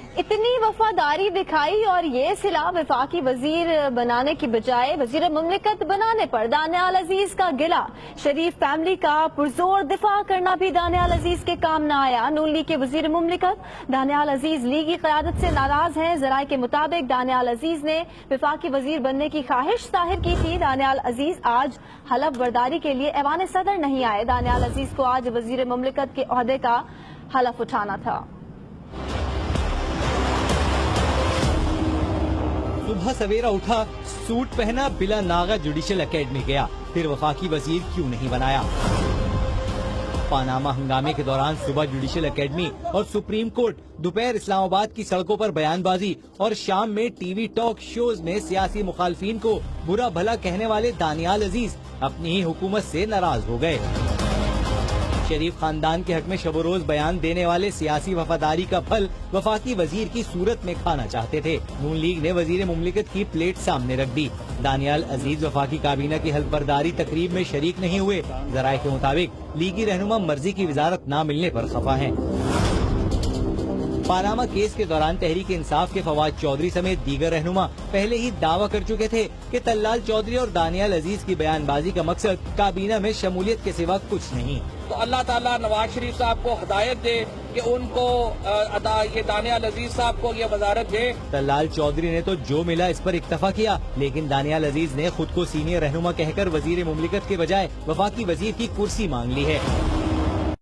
इतनी वफादारी दिखाई और ये सिला वफाकी वजीर बनाने की बजाय वजीर मुमलिकत बनाने पर दानियाल अजीज का गिला। शरीफ फैमिली का पुरजोर दिफा करना भी दानियाल अजीज के काम न आया। नून लीग के वजीर मुमलिकत दानियाल अजीज लीगी क़यादत से नाराज हैं। जराये के मुताबिक दानियाल अजीज ने वफाकी वजीर बनने की ख्वाहिश जाहिर की थी। दानियाल अजीज आज हलफ बर्दारी के लिए ऐवान सदर नहीं आए। दानियाल अजीज को आज वजीर मुमलिकत के ओहदे का हलफ उठाना था। सुबह सवेरा उठा, सूट पहना, बिला नागा जुडिशल एकेडमी गया, फिर वफाकी वजीर क्यों नहीं बनाया। पानामा हंगामे के दौरान सुबह जुडिशल एकेडमी और सुप्रीम कोर्ट, दोपहर इस्लामाबाद की सड़कों पर बयानबाजी और शाम में टीवी टॉक शोज में सियासी मुखालफीन को बुरा भला कहने वाले दानियाल अजीज अपनी ही हुकूमत से नाराज हो गए। शरीफ खानदान के हक में शब रोज बयान देने वाले सियासी वफादारी का फल वफाकी वजीर की सूरत में खाना चाहते थे। नून लीग ने वजीर मुमलिकत की प्लेट सामने रख दी। दानियाल अजीज वफाकी काबीना की हल्फ बर्दारी तकरीब में शरीक नहीं हुए। जराये के मुताबिक लीगी रहनुमा मर्जी की वजारत न मिलने पर खफा हैं। पानामा केस के दौरान तहरीक इंसाफ के फवाद चौधरी समेत दीगर रहनुमा पहले ही दावा कर चुके थे कि तल्लाल चौधरी और दानियाल अजीज की बयानबाजी का मकसद काबीना में शमूलियत के सिवा कुछ नहीं। तो अल्लाह ताला नवाज शरीफ साहब को हिदायत दे कि उनको ये दानियाल अजीज साहब को ये वजारत दे। तल्लाल चौधरी ने तो जो मिला इस पर इक्तफा किया, लेकिन दानियाल अजीज ने खुद को सीनियर रहनुमा कहकर वजीर मुमलिकत के बजाय वफाकी वजीर की कुर्सी मांग ली है।